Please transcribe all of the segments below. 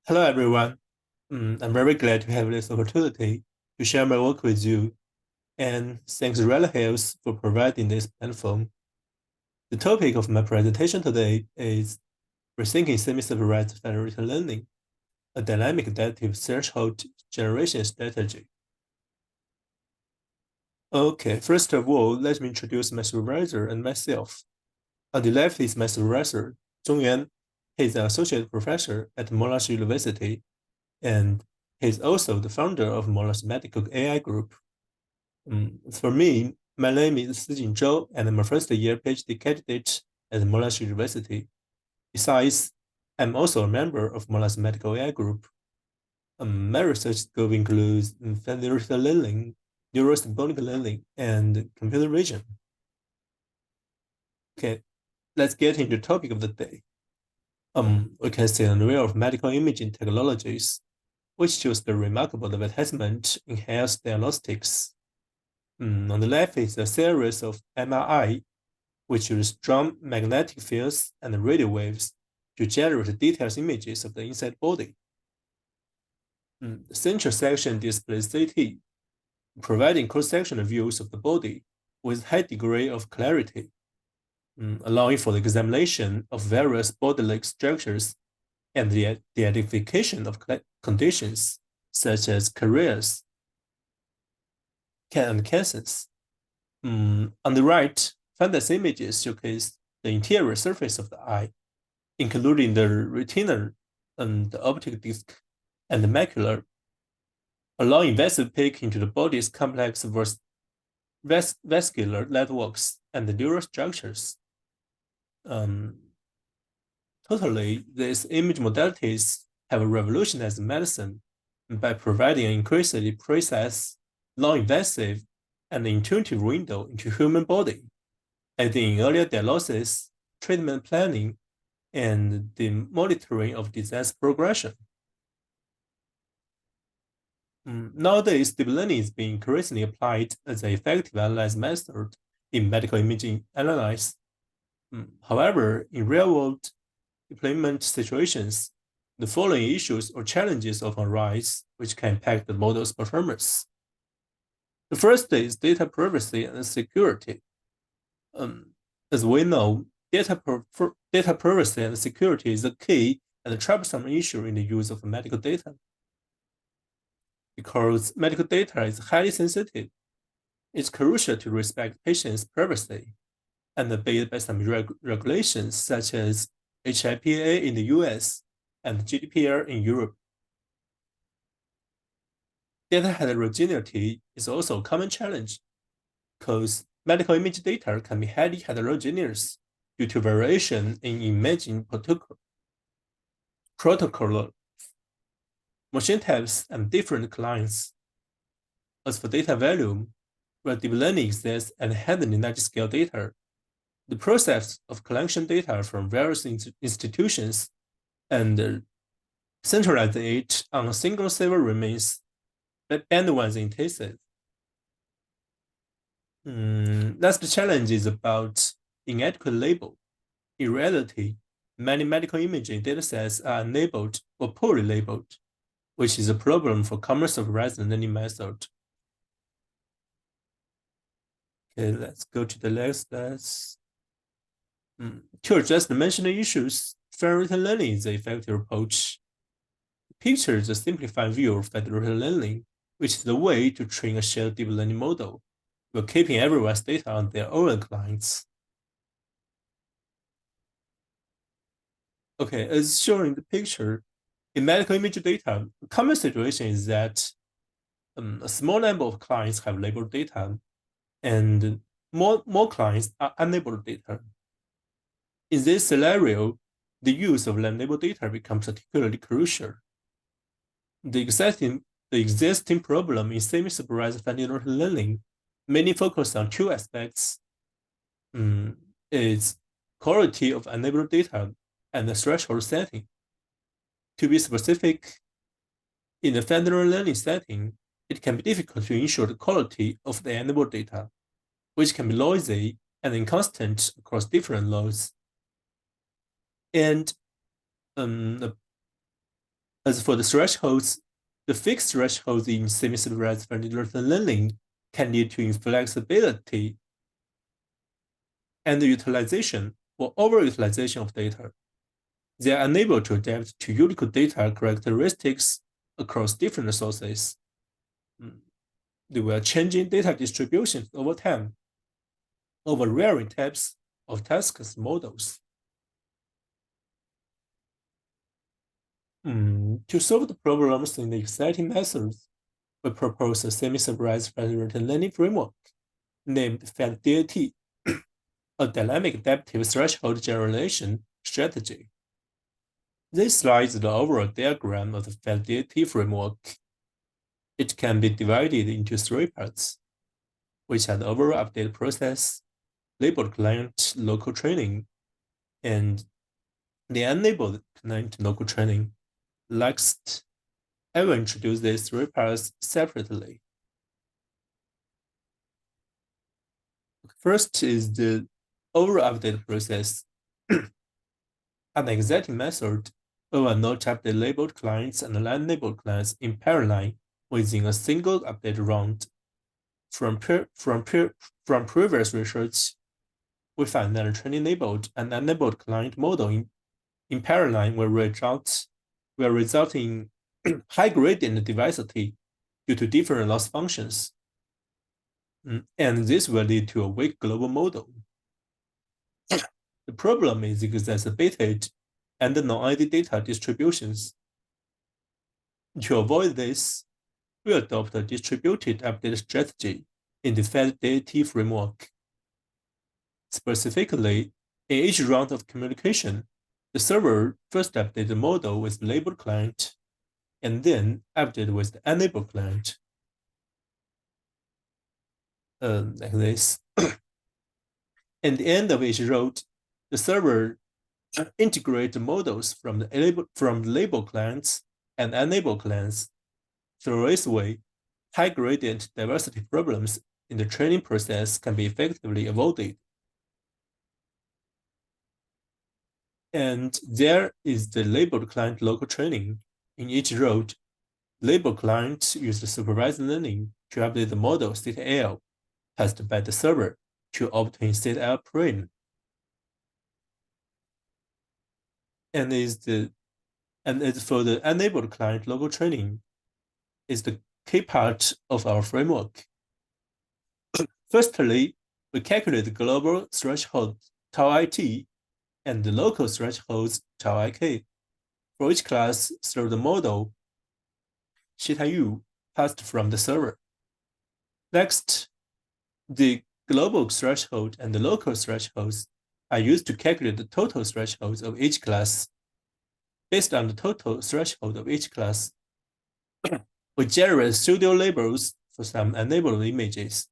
Hello, everyone. I'm very glad to have this opportunity to share my work with you, and thanks Rhino Health for providing this platform. The topic of my presentation today is Rethinking Semi-Supervised Federated Learning, a dynamic adaptive threshold generation strategy. Okay, first of all, let me introduce my supervisor and myself. On the left is my supervisor, Zongyuan. He's an associate professor at Monash University, and he's also the founder of Monash Medical AI Group. For me, my name is Sijin Zhou, and I'm a first-year PhD candidate at Monash University. Besides, I'm also a member of Monash Medical AI Group. My research scope includes federated learning, neurosymbolic learning, and computer vision. Okay, let's get into the topic of the day. We can see an array of medical imaging technologies, which shows the remarkable advancement in health diagnostics. On the left is a series of MRI, which use strong magnetic fields and radio waves to generate detailed images of the inside body. The central section displays CT, providing cross-sectional views of the body with high degree of clarity, allowing for the examination of various bodily structures and the identification of conditions such as caries and cancers. On the right, FedDAT images showcase the interior surface of the eye, including the retina and the optic disc and the macula, allowing invasive peek into the body's complex vascular networks and the neural structures. Totally, these image modalities have revolutionized medicine by providing an increasingly precise, non-invasive, and intuitive window into human body, aiding in earlier diagnosis, treatment planning, and the monitoring of disease progression. Nowadays, deep learning is being increasingly applied as an effective analysis method in medical imaging analysis. However, in real-world deployment situations, the following issues or challenges often arise, which can impact the model's performance. The first is data privacy and security. As we know, data privacy and security is a key and troublesome issue in the use of medical data. Because medical data is highly sensitive, it's crucial to respect patients' privacy and obey by some regulations such as HIPAA in the US and GDPR in Europe. Data heterogeneity is also a common challenge because medical image data can be highly heterogeneous due to variation in imaging protocol, machine types, and different clients. As for data volume, where deep learning exists and handling large-scale data, the process of collection data from various institutions and centralizing it on a single server remains bandwidth intensive. Next challenge is about inadequate label. In reality, many medical imaging datasets are unlabeled or poorly labeled, which is a problem for common supervised learning method. Okay, let's go to the next slide. To address the mentioned issues, federated learning is an effective approach. The picture is a simplified view of federated learning, which is the way to train a shared deep learning model while keeping everyone's data on their own clients. Okay, as shown in the picture, in medical image data, the common situation is that a small number of clients have labeled data and more clients are unlabeled data. In this scenario, the use of unlabeled data becomes particularly crucial. The existing problem in semi-supervised federated learning mainly focus on two aspects. It's quality of unlabeled data and the threshold setting. To be specific, in the federated learning setting, it can be difficult to ensure the quality of the unlabeled data, which can be noisy and inconsistent across different nodes. And As for the thresholds, the fixed thresholds in semi-supervised federated learning can lead to inflexibility, underutilization, or over-utilization of data. They are unable to adapt to unique data characteristics across different sources. They were changing data distributions over time, over varying types of tasks models. To solve the problems in the exciting methods, we propose a semi-supervised federated learning framework named FedDAT, a dynamic adaptive threshold generation strategy. This slide is the overall diagram of the FedDAT framework. It can be divided into three parts, which are the overall update process, labeled client local training, and the unlabeled client local training. Next, I will introduce these three parts separately. First is the overall update process. An exciting method, we will not update labeled clients and unlabeled clients in parallel within a single update round. From previous research, we find that training labeled and unlabeled client model in parallel will result in high gradient diversity due to different loss functions. And this will lead to a weak global model. The problem is exacerbated and non-ID data distributions. To avoid this, we adopt a distributed update strategy in the FedDAT framework. Specifically, in each round of communication, the server first updates the model with the labeled client, and then update with the unlabeled client. Like this. At the end of each round, the server integrates the models from the labeled clients and unlabeled clients. Through this way, high gradient diversity problems in the training process can be effectively avoided. And there is the labeled client local training. In each round, labeled client uses supervised learning to update the model state L passed by the server to obtain state L prime. And as for the unlabeled client local training, is the key part of our framework. Firstly, we calculate the global threshold tau IT and the local thresholds tau IK for each class through the model theta U passed from the server. Next, the global threshold and the local thresholds are used to calculate the total thresholds of each class. Based on the total threshold of each class, we generate pseudo labels for some enabled images,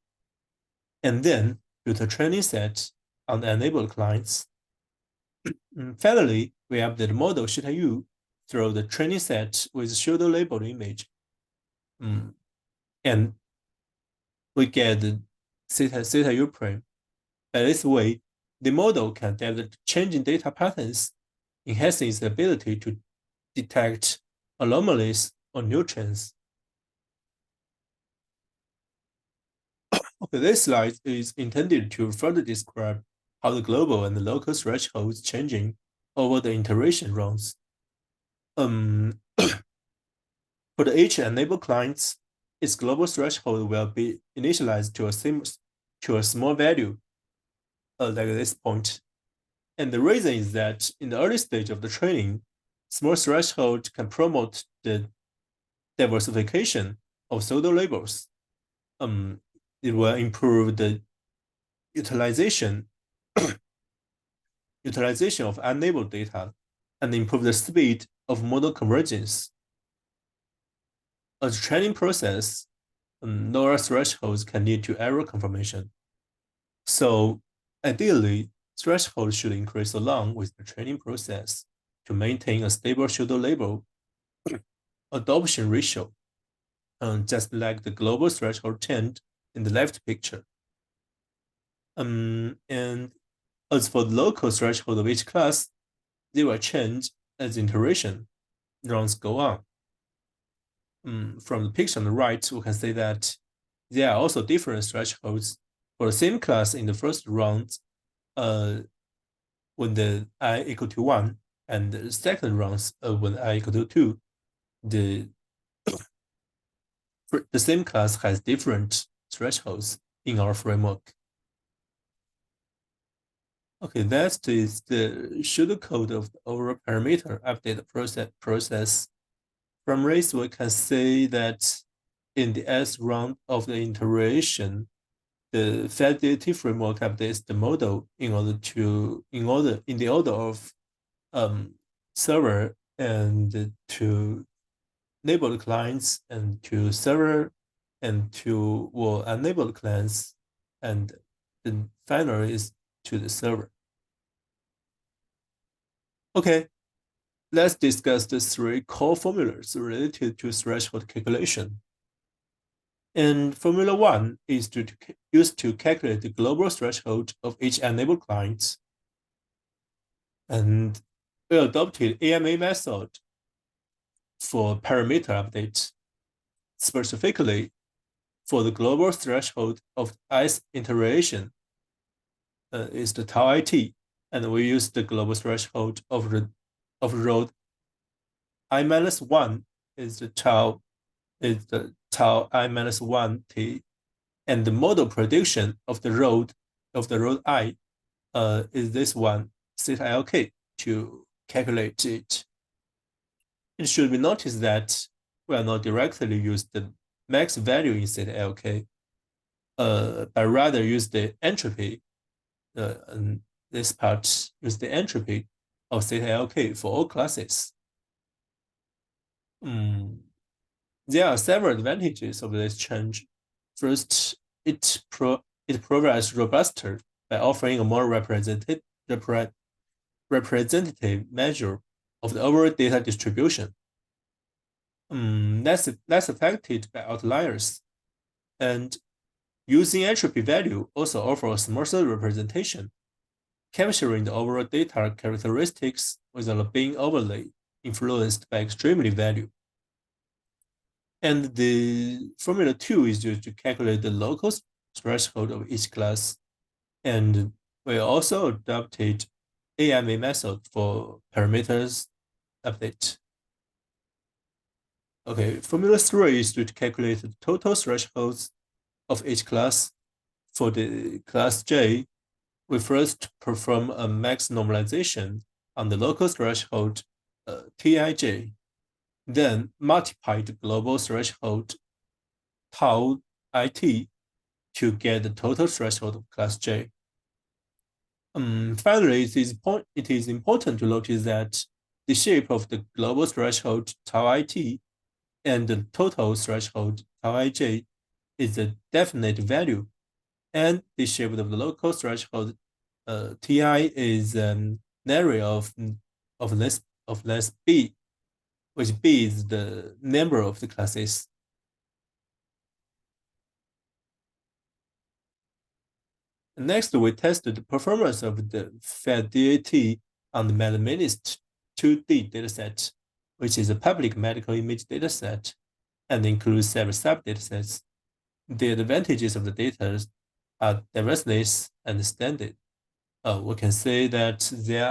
and then build a training set on the enabled clients. Finally, we update the model theta U through the training set with pseudo labeled image. And we get the theta U prime. By this way, the model can adapt changing data patterns, enhancing its ability to detect anomalies or new trends. Okay, this slide is intended to further describe how the global and the local thresholds changing over the iteration rounds. For the each enabled clients, its global threshold will be initialized to a small value, like this point. And the reason is that in the early stage of the training, small threshold can promote the diversification of pseudo labels. It will improve the utilization of unlabeled data and improve the speed of model convergence. As a training process, lower thresholds can lead to error confirmation. So ideally, thresholds should increase along with the training process to maintain a stable pseudo label adoption ratio, just like the global threshold change in the left picture. And as for the local threshold of each class, they will change as iteration. rounds go on. From the picture on the right, we can see that there are also different thresholds for the same class in the first round when the I equal to 1, and the second rounds when I equal to 2. The same class has different thresholds in our framework. Okay, that is the pseudocode of the overall parameter update process. From this, we can say that in the S round of the iteration, the FedDAT framework updates the model in the order of server and to enabled clients and to server and to enabled clients, and then finally is to the server. Okay, let's discuss the three core formulas related to threshold calculation. And formula 1 is used to calculate the global threshold of each enabled client. And we adopted AMA method for parameter update, specifically for the global threshold of ith iteration is the tau it, and we use the global threshold of road I-1 is the tau I-1 t, and the model prediction of the road I is this one theta lk to calculate it. It should be noticed that we are not directly use the max value in theta lk, but rather use the entropy. And this part use the entropy of theta lk for all classes. There are several advantages of this change. First, it provides robuster by offering a more representative measure of the overall data distribution. Less affected by outliers, and using entropy value also offers smoother representation, capturing the overall data characteristics without being overly influenced by extremely value. And the formula 2 is used to calculate the local threshold of each class. And we also adopted AMA method for parameters update. Okay, formula 3 is to calculate the total thresholds of each class. For the class J, we first perform a max normalization on the local threshold Tij, then multiply the global threshold tau it to get the total threshold of class J. Finally, it is important to notice that the shape of the global threshold tau it and the total threshold tau ij is a definite value, and the shape of the local threshold ti is an area of less b, which b is the number of the classes. Next, we tested the performance of the FedDAT on the Metaminist 2D dataset, which is a public medical image dataset and includes several sub-datasets. The advantages of the data are diverseness and standard. We can say that there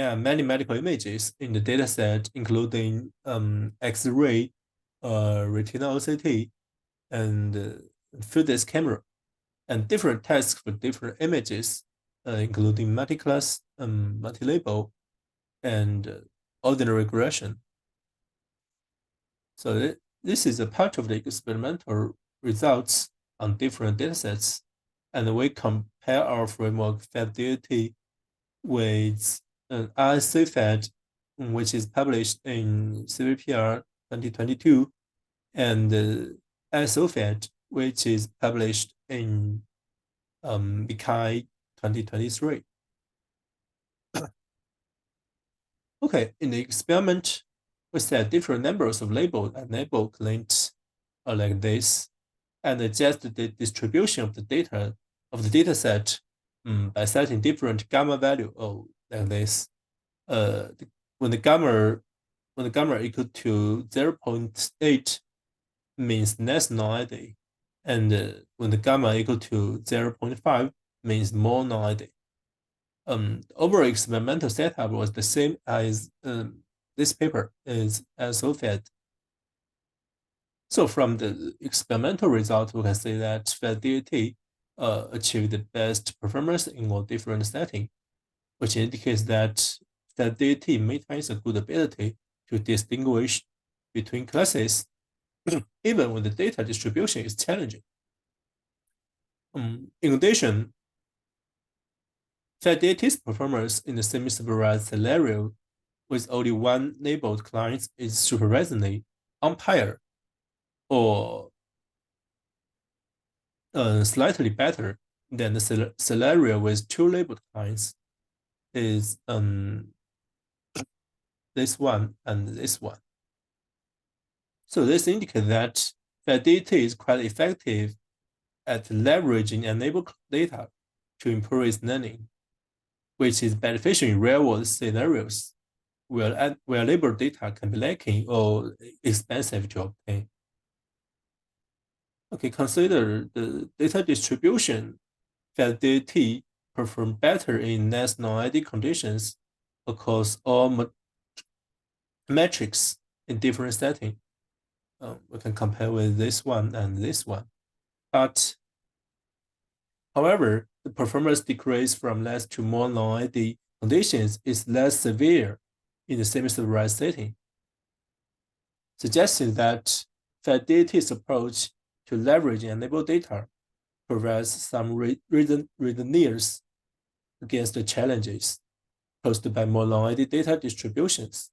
are many medical images in the dataset, including X-ray, retinal OCT, and field disk camera, and different tests for different images, including multi-class, multi-label, and ordinary regression. So this is a part of the experimental results on different datasets, and we compare our framework FedDAT with RSCFed, which is published in CVPR 2022, and ISOFed, which is published in BCAI 2023. Okay, in the experiment, we set different numbers of labeled and unlabeled clients like this, and adjust the distribution of the data of the dataset by setting different gamma value. Oh, like this. When the gamma equal to 0.8 means less non-ID, and when the gamma equal to 0.5 means more non-ID. Overall experimental setup was the same as this paper is also fed. So from the experimental result, we can see that FedDAT achieved the best performance in all different settings, which indicates that FedDAT maintains a good ability to distinguish between classes, even when the data distribution is challenging. In addition, FedDAT's performance in the semi-supervised scenario with only one labeled client is surprisingly on par or slightly better than the scenario with two labeled clients is this one and this one. So this indicates that FedDAT is quite effective at leveraging enabled data to improve its learning, which is beneficial in real-world scenarios where labeled data can be lacking or expensive to obtain. Okay, consider the data distribution. FedDAT perform better in less non-ID conditions across all metrics in different settings. We can compare with this one and this one. But however, the performance decrease from less to more non-ID conditions is less severe in the semi-supervised setting, suggesting that FedDAT's approach to leveraging enabled data provides some resilience against the challenges posed by more non-ID data distributions.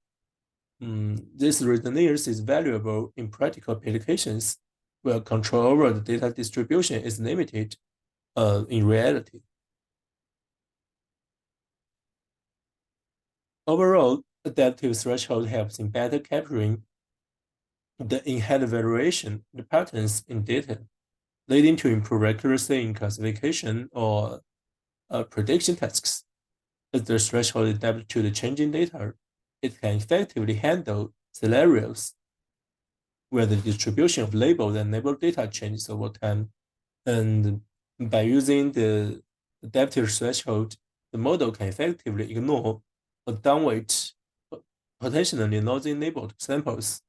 This resilience is valuable in practical applications where control over the data distribution is limited in reality. Overall, adaptive threshold helps in better capturing the inherent variation in the patterns in data, leading to improved accuracy in classification or prediction tasks. As the threshold adapts to the changing data, it can effectively handle scenarios where the distribution of labeled and labeled data changes over time. And by using the adaptive threshold, the model can effectively ignore a downweight potentially non-labeled samples,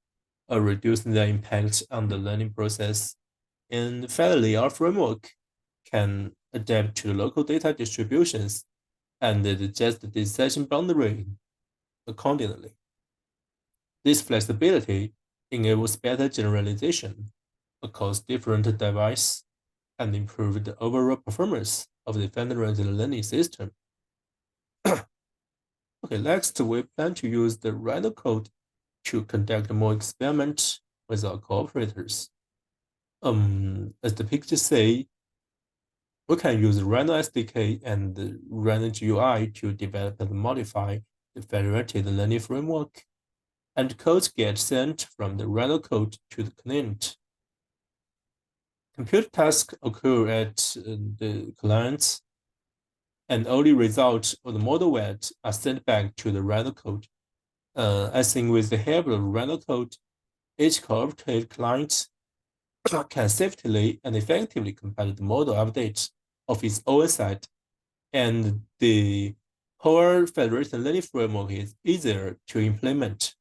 reducing their impact on the learning process. And finally, our framework can adapt to the local data distributions and adjust the decision boundary accordingly. This flexibility enables better generalization across different devices and improve the overall performance of the federated learning system. Okay, next we plan to use the Rhino code to conduct more experiments with our cooperators. As the picture say, we can use Rhino SDK and the Rhino GUI to develop and modify the federated learning framework, and codes get sent from the Rhino code to the client. Compute tasks occur at the client, and only results of the model weight are sent back to the Rhino code. I think with the help of Rhino code, each cooperative client can safely and effectively compile the model updates of its own side, and the whole federated learning framework is easier to implement.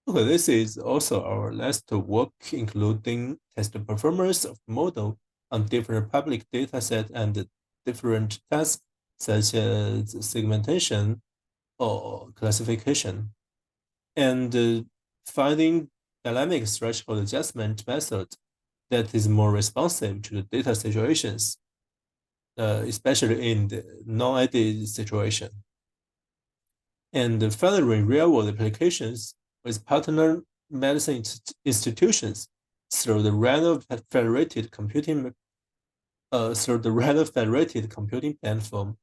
Okay, this is also our last work, including test the performance of the model on different public datasets and different tasks such as segmentation or classification, and finding dynamic threshold adjustment method that is more responsive to the data situations, especially in the non-ID situation. And finally, real-world applications with partner medicine institutions through the Rhino Federated Computing Platform.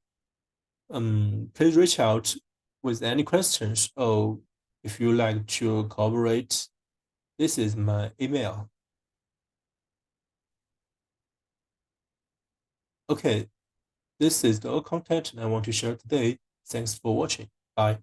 Please reach out with any questions or if you like to cooperate. This is my email. Okay, This is all content I want to share today. Thanks for watching. Bye.